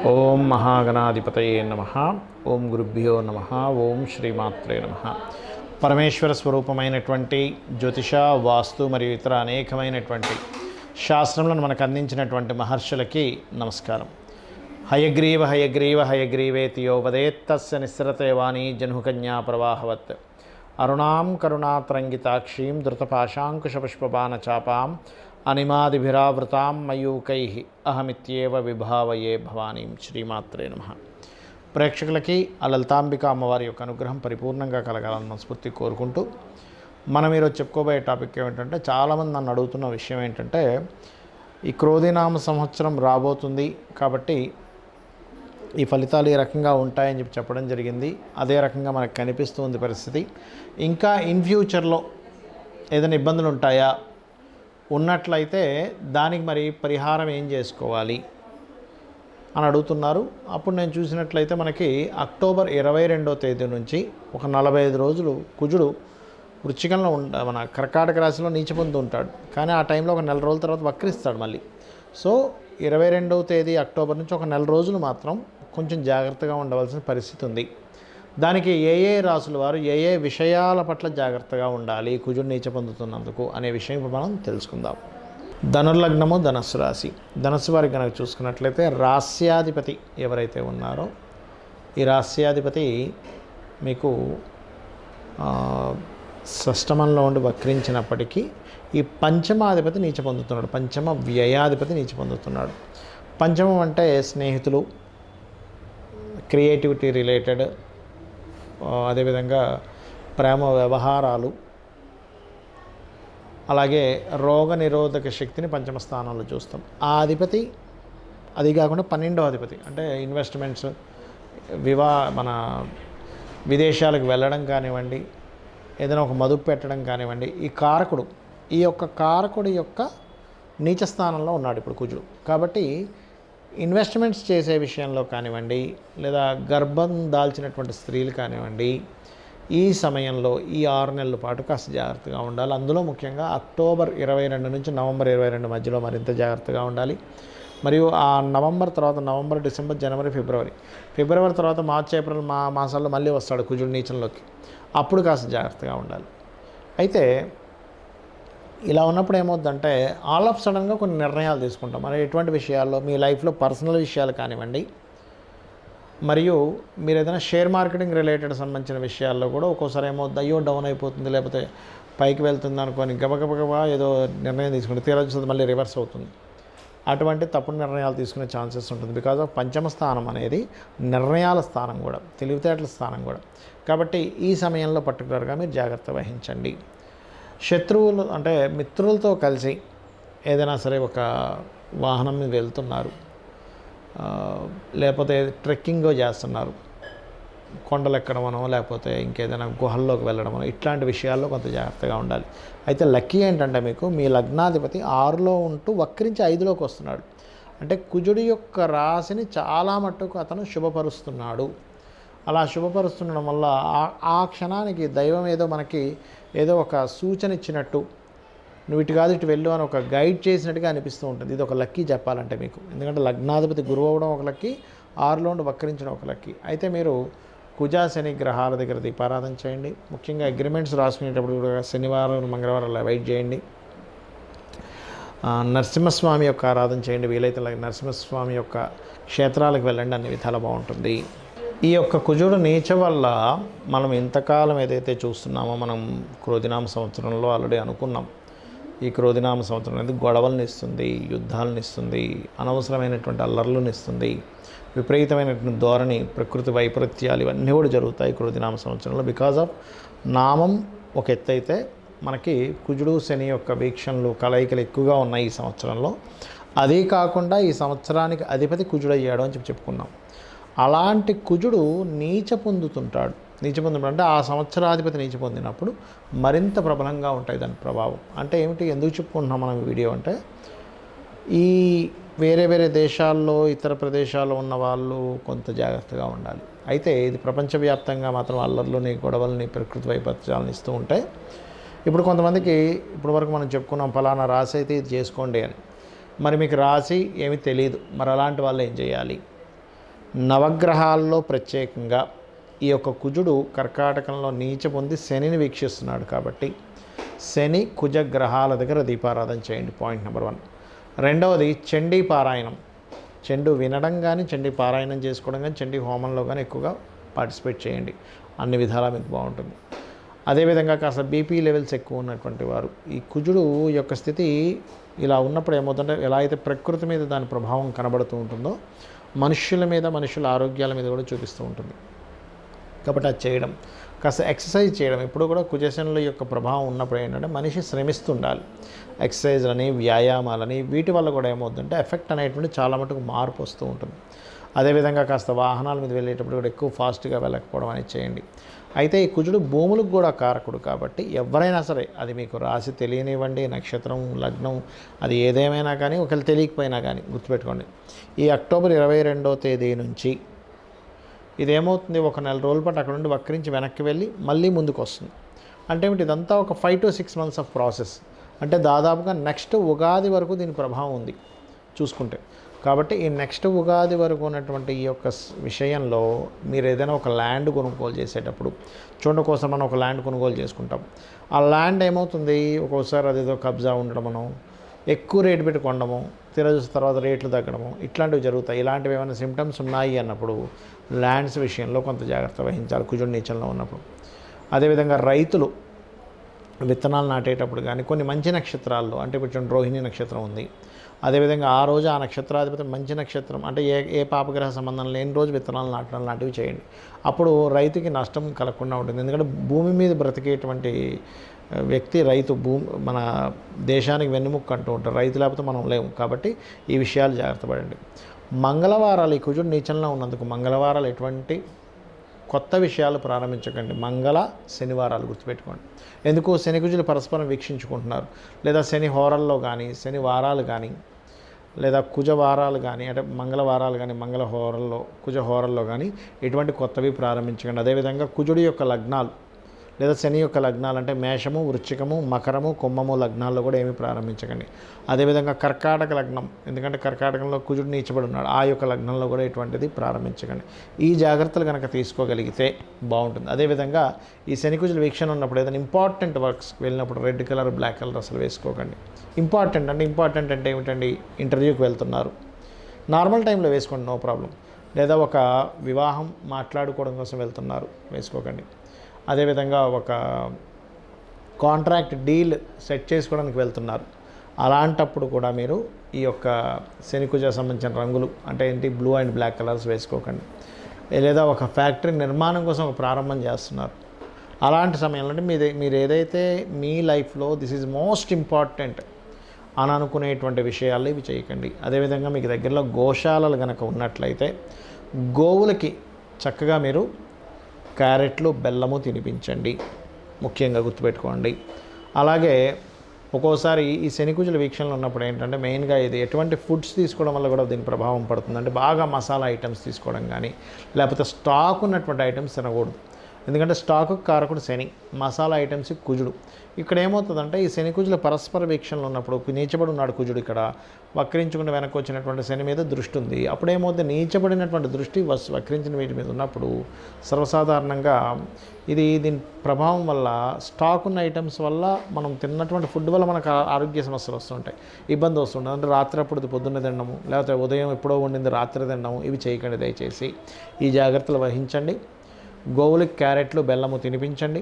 ఓం మహాగణాధిపతయే నమః. ఓం గురుభ్యో నమః. ఓం శ్రీమాత్రే నమః. పరమేశ్వర స్వరూపమైనటువంటి జ్యోతిష, వాస్తు మరియు ఇతర అనేకమైనటువంటి శాస్త్రములను మనకు అందించినటువంటి మహర్షులకి నమస్కారం. హయగ్రీవ హయగ్రీవ హయగ్రీవేతి యో వదేత్తస్య నిస్సరతే వాణి జహ్నుకన్యా ప్రవాహవత్. అరుణాం కరుణాతరంగితాక్షీం ధృతపాశాంకుశపుష్పబాణచాపాం అనిమాదిభిరావృతాం మయూకై అహమిత్యేవ విభావయే భవానీం. శ్రీమాత్రే నమః. ప్రేక్షకులకి ఆ లలితాంబిక అమ్మవారి యొక్క అనుగ్రహం పరిపూర్ణంగా కలగాలని మనస్ఫూర్తి కోరుకుంటూ మనం ఈరోజు చెప్పుకోబోయే టాపిక్ ఏమిటంటే, చాలామంది నన్ను అడుగుతున్న విషయం ఏంటంటే, ఈ క్రోధినామ సంవత్సరం రాబోతుంది కాబట్టి ఈ ఫలితాలు ఈ రకంగా ఉంటాయని చెప్పడం జరిగింది. అదే రకంగా మనకు కనిపిస్తుంది పరిస్థితి. ఇంకా ఇన్ ఫ్యూచర్లో ఏదైనా ఇబ్బందులు ఉంటాయా, ఉన్నట్లయితే దానికి మరి పరిహారం ఏం చేసుకోవాలి అని అడుగుతున్నారు. అప్పుడు నేను చూసినట్లయితే మనకి అక్టోబర్ 22వ తేదీ నుంచి ఒక 45 రోజులు కుజుడు వృశ్చికంలో మన కర్కాటక రాశిలో నీచపొంది ఉంటాడు. కానీ ఆ టైంలో ఒక నెల రోజుల తర్వాత వక్రిస్తాడు మళ్ళీ. సో 22వ తేదీ అక్టోబర్ నుంచి ఒక నెల రోజులు మాత్రం కొంచెం జాగ్రత్తగా ఉండవలసిన పరిస్థితి ఉంది. దానికి ఏ రాసుల వారు ఏ విషయాల పట్ల జాగ్రత్తగా ఉండాలి కుజుడు నీచ పొందుతున్నందుకు అనే విషయం ఇప్పుడు మనం తెలుసుకుందాం. ధనుర్లగ్నము ధనస్సు రాశి. ధనస్సు వారికి కనుక చూసుకున్నట్లయితే రాస్యాధిపతి ఎవరైతే ఉన్నారో ఈ రాస్యాధిపతి మీకు షష్టమంలో ఉండి వక్రించినప్పటికీ ఈ పంచమాధిపతి నీచ పొందుతున్నాడు. పంచమ వ్యయాధిపతి నీచ పొందుతున్నాడు. పంచమం అంటే స్నేహితులు, క్రియేటివిటీ రిలేటెడ్, అదేవిధంగా ప్రేమ వ్యవహారాలు, అలాగే రోగ నిరోధక శక్తిని పంచమ స్థానంలో చూస్తాం. ఆ అధిపతి అది కాకుండా 12వ అధిపతి అంటే ఇన్వెస్ట్మెంట్స్, మన విదేశాలకు వెళ్ళడం కానివ్వండి, ఏదైనా ఒక మదుపు పెట్టడం కానివ్వండి, ఈ యొక్క కారకుడి యొక్క నీచ స్థానంలో ఉన్నాడు ఇప్పుడు కుజుడు. కాబట్టి ఇన్వెస్ట్మెంట్స్ చేసే విషయంలో కానివ్వండి, లేదా గర్భం దాల్చినటువంటి స్త్రీలు కానివ్వండి, ఈ సమయంలో ఈ 6 నెలల పాటు కాస్త జాగ్రత్తగా ఉండాలి. అందులో ముఖ్యంగా అక్టోబర్ 22 నుంచి నవంబర్ 22 మధ్యలో మరింత జాగ్రత్తగా ఉండాలి. మరియు ఆ నవంబర్ తర్వాత నవంబర్, డిసెంబర్, జనవరి, ఫిబ్రవరి తర్వాత మార్చి, ఏప్రిల్ మాసాల్లో మళ్ళీ వస్తాడు కుజుడు నీచంలోకి. అప్పుడు కాస్త జాగ్రత్తగా ఉండాలి. అయితే ఇలా ఉన్నప్పుడు ఏమవుద్దంటే ఆల్ ఆఫ్ సడన్గా కొన్ని నిర్ణయాలు తీసుకుంటాం. మరి ఎటువంటి విషయాల్లో, మీ లైఫ్లో పర్సనల్ విషయాలు కానివ్వండి, మరియు మీరు ఏదైనా షేర్ మార్కెటింగ్ రిలేటెడ్ సంబంధించిన విషయాల్లో కూడా ఒక్కోసారి ఏమవుద్ది, అయ్యో డౌన్ అయిపోతుంది, లేకపోతే పైకి వెళ్తుంది అనుకొని గబగబా ఏదో నిర్ణయం తీసుకుంటే తీరొచ్చేది మళ్ళీ రివర్స్ అవుతుంది. అటువంటి తప్పుడు నిర్ణయాలు తీసుకునే ఛాన్సెస్ ఉంటుంది. బికాజ్ ఆఫ్ పంచమ స్థానం అనేది నిర్ణయాల స్థానం కూడా, తెలివితేటల స్థానం కూడా. కాబట్టి ఈ సమయంలో పర్టికులర్గా మీరు జాగ్రత్త వహించండి. శత్రువులు అంటే మిత్రులతో కలిసి ఏదైనా సరే ఒక వాహనం మీద వెళ్తున్నారు, లేకపోతే ట్రెక్కింగ్ చేస్తున్నారు, కొండలు ఎక్కడమనో లేకపోతే ఇంకేదైనా గుహల్లోకి వెళ్ళడమనో, ఇట్లాంటి విషయాల్లో కొంత జాగ్రత్తగా ఉండాలి. అయితే లక్కీ ఏంటంటే మీకు మీ లగ్నాధిపతి 6లో ఉంటూ వక్రించి 5లోకి వస్తున్నాడు. అంటే కుజుడి యొక్క రాశిని చాలా మట్టుకు అతను శుభపరుస్తున్నాడు. అలా శుభపరుస్తుండడం వల్ల ఆ క్షణానికి దైవం ఏదో ఒక సూచన ఇచ్చినట్టు, నువ్వు ఇటు కాదు ఇటు వెళ్ళు అని ఒక గైడ్ చేసినట్టుగా అనిపిస్తూ ఉంటుంది. ఇది ఒక లక్కీ చెప్పాలంటే మీకు. ఎందుకంటే లగ్నాధిపతి గురువు అవ్వడం ఒక లక్కీ, 6లో ఉండి వక్రించడం ఒక లక్కీ. అయితే మీరు కుజ శని గ్రహాల దగ్గర దీపారాధన చేయండి. ముఖ్యంగా అగ్రిమెంట్స్ రాసుకునేటప్పుడు కూడా శనివారం, మంగళవారం అవాయిడ్ చేయండి. నరసింహస్వామి యొక్క ఆరాధన చేయండి. వీలైతే నరసింహస్వామి యొక్క క్షేత్రాలకు వెళ్ళండి, అన్ని విధాలు బాగుంటుంది. ఈ యొక్క కుజుడు నీచ వల్ల మనం ఇంతకాలం ఏదైతే చూస్తున్నామో, మనం క్రోధినామ సంవత్సరంలో ఆల్రెడీ అనుకున్నాం, ఈ క్రోధినామ సంవత్సరం అనేది గొడవలను ఇస్తుంది, యుద్ధాలను ఇస్తుంది, అనవసరమైనటువంటి అల్లర్లను ఇస్తుంది, విపరీతమైనటువంటి ధోరణి, ప్రకృతి వైపరీత్యాలు ఇవన్నీ కూడా జరుగుతాయి క్రోధినామ సంవత్సరంలో. బికాజ్ ఆఫ్ నామం ఒక ఎత్తు అయితే మనకి కుజుడు శని యొక్క వీక్షణలు, కలయికలు ఎక్కువగా ఉన్నాయి ఈ సంవత్సరంలో. అదే కాకుండా ఈ సంవత్సరానికి అధిపతి కుజుడు అయ్యాడు అని చెప్పుకున్నాం. అలాంటి కుజుడు నీచ పొందుతుంటాడు. అంటే ఆ సంవత్సరాధిపతి నీచ పొందినప్పుడు మరింత ప్రబలంగా ఉంటాయి దాని ప్రభావం. అంటే ఏమిటి, ఎందుకు చెప్పుకుంటున్నాం మనం వీడియో అంటే, ఈ వేరే దేశాల్లో, ఇతర ప్రదేశాల్లో ఉన్న వాళ్ళు కొంత జాగ్రత్తగా ఉండాలి. అయితే ఇది ప్రపంచవ్యాప్తంగా మాత్రం అల్లర్లని, గొడవలని, ప్రకృతి వైపరీత్యాలను ఇస్తూ ఉంటాయి. ఇప్పుడు కొంతమందికి ఇప్పుడు వరకు మనం చెప్పుకున్నాం ఫలానా రాశి అయితే ఇది చేసుకోండి అని. మరి మీకు రాశి ఏమీ తెలియదు, మరి అలాంటి వాళ్ళు ఏం చేయాలి? నవగ్రహాల్లో ప్రత్యేకంగా ఈ యొక్క కుజుడు కర్కాటకంలో నీచ పొంది శనిని వీక్షిస్తున్నాడు కాబట్టి శని కుజ గ్రహాల దగ్గర దీపారాధన చేయండి. Point number 1. రెండవది చండీ పారాయణం. చెండు వినడం కానీ, చండీ పారాయణం చేసుకోవడం కానీ, చండీ హోమంలో కానీ ఎక్కువగా పార్టిసిపేట్ చేయండి. అన్ని విధాలా మీకు బాగుంటుంది. అదేవిధంగా కాస్త బీపీ లెవెల్స్ ఎక్కువ ఉన్నటువంటి వారు, ఈ కుజుడు యొక్క స్థితి ఇలా ఉన్నప్పుడు ఏమవుతుందంటే, ఎలా అయితే ప్రకృతి మీద దాని ప్రభావం కనబడుతూ ఉంటుందో మనుష్యుల మీద, మనుషుల ఆరోగ్యాల మీద కూడా చూపిస్తూ ఉంటుంది. కాబట్టి అది చేయడం, కాస్త ఎక్సర్సైజ్ చేయడం. ఇప్పుడు కూడా కుజశనుల యొక్క ప్రభావం ఉన్నప్పుడు ఏంటంటే మనిషి శ్రమిస్తుండాలి. ఎక్సర్సైజ్లని, వ్యాయామాలని, వీటి వల్ల కూడా ఏమవుతుందంటే ఎఫెక్ట్ అనేటువంటి చాలా మటుకు మార్పు వస్తూ ఉంటుంది. అదేవిధంగా కాస్త వాహనాల మీద వెళ్ళేటప్పుడు కూడా ఎక్కువ ఫాస్ట్గా వెళ్ళకపోవడం అనేది చేయండి. అయితే ఈ కుజుడు భూములకు కూడా కారకుడు కాబట్టి ఎవరైనా సరే, అది మీకు రాశి తెలియనివ్వండి, నక్షత్రం, లగ్నం, అది ఏదేమైనా కానీ, ఒకవేళ తెలియకపోయినా కానీ గుర్తుపెట్టుకోండి, ఈ అక్టోబర్ 22వ తేదీ నుంచి ఇదేమవుతుంది, ఒక నెల రోజుల పాటు అక్కడ నుండి వక్రించి వెనక్కి వెళ్ళి మళ్ళీ ముందుకు వస్తుంది. అంటే ఇదంతా ఒక 5 to 6 months ఆఫ్ ప్రాసెస్. అంటే దాదాపుగా నెక్స్ట్ ఉగాది వరకు దీని ప్రభావం ఉంది చూసుకుంటే. కాబట్టి ఈ నెక్స్ట్ ఉగాది వరకు ఉన్నటువంటి ఈ యొక్క విషయంలో మీరు ఏదైనా ఒక ల్యాండ్ కొనుగోలు చేసేటప్పుడు, చూడండి, కోసం మనం ఒక ల్యాండ్ కొనుగోలు చేసుకుంటాం. ఆ ల్యాండ్ ఏమవుతుంది, ఒక్కోసారి అదేదో కబ్జా ఉండడమనో, ఎక్కువ రేటు పెట్టి కొనడము, చూసిన తర్వాత రేట్లు తగ్గడము, ఇట్లాంటివి జరుగుతాయి. ఇలాంటివి ఏమైనా సిమ్టమ్స్ ఉన్నాయి అన్నప్పుడు ల్యాండ్స్ విషయంలో కొంత జాగ్రత్త వహించాలి కుజుడు నీచంలో ఉన్నప్పుడు. అదేవిధంగా రైతులు విత్తనాలు నాటేటప్పుడు కానీ కొన్ని మంచి నక్షత్రాల్లో, అంటే కొంచెం రోహిణి నక్షత్రం ఉంది, అదేవిధంగా ఆ రోజు ఆ నక్షత్రాధిపతి మంచి నక్షత్రం, అంటే ఏ పాపగ్రహ సంబంధం లేని రోజు విత్తనాలు నాటడం లాంటివి చేయండి. అప్పుడు రైతుకి నష్టం కలగకుండా ఉంటుంది. ఎందుకంటే భూమి మీద బ్రతికేటువంటి వ్యక్తి రైతు, మన దేశానికి వెన్నుముక్క అంటూ ఉంటారు. రైతు లేకపోతే మనం లేము. కాబట్టి ఈ విషయాలు జాగ్రత్త పడండి. మంగళవారాలు, ఈ కుజుడు నీచంలో ఉన్నందుకు మంగళవారాలు ఎటువంటి కొత్త విషయాలు ప్రారంభించకండి. శనివారాలు గుర్తుపెట్టుకోండి. ఎందుకు, శని కుజులు పరస్పరం వీక్షించుకుంటున్నారు, లేదా శని హోరల్లో కానీ, శని వారాలు కానీ, లేదా కుజ వారాలు కానీ, అంటే మంగళవారాలు కానీ, మంగళ హోరల్లో, కుజ హోరల్లో కానీ ఎటువంటి కొత్తవి ప్రారంభించకండి. అదేవిధంగా కుజుడి యొక్క లగ్నాలు లేదా శని యొక్క లగ్నాలు, అంటే మేషము, వృశ్చికము, మకరము, కుంభము లగ్నాల్లో కూడా ఏమీ ప్రారంభించకండి. అదేవిధంగా కర్కాటక లగ్నం, ఎందుకంటే కర్కాటకంలో కుజుడు నీచబడి ఉన్నాడు, ఆ యొక్క లగ్నంలో కూడా ఎటువంటిది ప్రారంభించకండి. ఈ జాగ్రత్తలు కనుక తీసుకోగలిగితే బాగుంటుంది. అదేవిధంగా ఈ శని కుజుల వీక్షణ ఉన్నప్పుడు ఏదైనా ఇంపార్టెంట్ వర్క్స్ వెళ్ళినప్పుడు రెడ్ కలర్, బ్లాక్ కలర్ అసలు వేసుకోకండి. ఇంపార్టెంట్ అంటే ఏమిటండి, ఇంటర్వ్యూకి వెళ్తున్నారు, నార్మల్ టైంలో వేసుకోండి, నో ప్రాబ్లం. లేదా ఒక వివాహం మాట్లాడుకోవడం కోసం వెళ్తున్నారు, వేసుకోకండి. అదేవిధంగా ఒక కాంట్రాక్ట్ డీల్ సెట్ చేసుకోవడానికి వెళ్తున్నారు, అలాంటప్పుడు కూడా మీరు ఈ యొక్క శనికుజ సంబంధించిన రంగులు, అంటే ఏంటి, బ్లూ అండ్ బ్లాక్ కలర్స్ వేసుకోకండి. లేదా ఒక ఫ్యాక్టరీ నిర్మాణం కోసం ఒక ప్రారంభం చేస్తున్నారు, అలాంటి సమయంలో అంటే మీరు ఏదైతే మీ లైఫ్లో దిస్ ఈజ్ మోస్ట్ ఇంపార్టెంట్ అని అనుకునేటువంటి విషయాలు ఇవి చేయకండి. అదేవిధంగా మీకు దగ్గరలో గోశాలలు కనుక ఉన్నట్లయితే గోవులకి చక్కగా మీరు క్యారెట్లు, బెల్లము తినిపించండి, ముఖ్యంగా గుర్తుపెట్టుకోండి. అలాగే ఒక్కోసారి ఈ శనికుజుల వీక్షణలు ఉన్నప్పుడు ఏంటంటే మెయిన్గా ఇది ఎటువంటి ఫుడ్స్ తీసుకోవడం వల్ల కూడా దీని ప్రభావం పడుతుంది. అంటే బాగా మసాలా ఐటమ్స్ తీసుకోవడం కానీ, లేకపోతే స్టాక్ ఉన్నటువంటి ఐటమ్స్ తినకూడదు. ఎందుకంటే స్టాకు కారకుడు శని, మసాలా ఐటమ్స్ కుజుడు. ఇక్కడ ఏమవుతుందంటే ఈ శని కుజుల పరస్పర వీక్షణలు ఉన్నప్పుడు నీచబడి ఉన్నాడు కుజుడు, ఇక్కడ వక్రించుకుంటూ వెనక్కి వచ్చినటువంటి శని మీద దృష్టి ఉంది. అప్పుడు ఏమవుతుంది, నీచబడినటువంటి దృష్టి వక్రించిన వీటి మీద ఉన్నప్పుడు సర్వసాధారణంగా దీని ప్రభావం వల్ల, స్టాక్ ఉన్న ఐటమ్స్ వల్ల, మనం తిన్నటువంటి ఫుడ్ వల్ల మనకు ఆరోగ్య సమస్యలు వస్తుంటాయి, ఇబ్బంది వస్తుంటుంది. అంటే రాత్రి అప్పుడు పొద్దున్నే తినడము, లేకపోతే ఉదయం ఎప్పుడో వండింది రాత్రి తినడము, ఇవి చేయకండి దయచేసి. ఈ జాగ్రత్తలు వహించండి. గోవులకి క్యారెట్లు, బెల్లము తినిపించండి.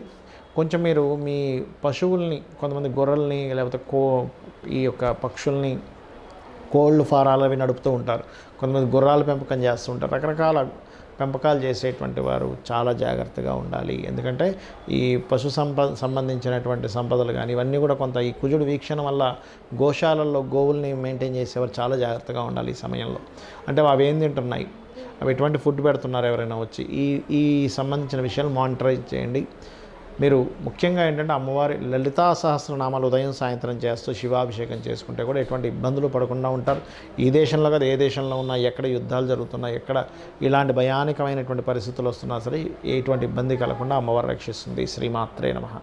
కొంచెం మీరు మీ పశువుల్ని, కొంతమంది గొర్రెల్ని, లేకపోతే ఈ యొక్క పక్షుల్ని, కోళ్ళు ఫారాలు అవి నడుపుతూ ఉంటారు, కొంతమంది గుర్రాల పెంపకం చేస్తూ ఉంటారు. రకరకాల పెంపకాలు చేసేటువంటి వారు చాలా జాగ్రత్తగా ఉండాలి. ఎందుకంటే ఈ పశు సంబంధించినటువంటి సంపదలు కానీ ఇవన్నీ కూడా కొంత ఈ కుజుడు వీక్షణ వల్ల గోశాలల్లో గోవుల్ని మెయింటైన్ చేసేవారు చాలా జాగ్రత్తగా ఉండాలి ఈ సమయంలో. అంటే అవి ఏం తింటున్నాయి, అవి ఎటువంటి ఫుడ్ పెడుతున్నారు, ఎవరైనా వచ్చి ఈ సంబంధించిన విషయాలు మానిటరైజ్ చేయండి. మీరు ముఖ్యంగా ఏంటంటే అమ్మవారి లలితా సహస్రనామాలు ఉదయం సాయంత్రం చేస్తూ శివాభిషేకం చేసుకుంటే కూడా ఎటువంటి ఇబ్బందులు పడకుండా ఉంటారు. ఈ దేశంలో కదా, ఏ దేశంలో ఉన్నా, ఎక్కడ యుద్ధాలు జరుగుతున్నా, ఎక్కడ ఇలాంటి భయానకమైనటువంటి పరిస్థితులు వస్తున్నా సరే ఎటువంటి ఇబ్బంది కలగకుండా అమ్మవారు రక్షిస్తుంది. శ్రీమాత్రే నమః.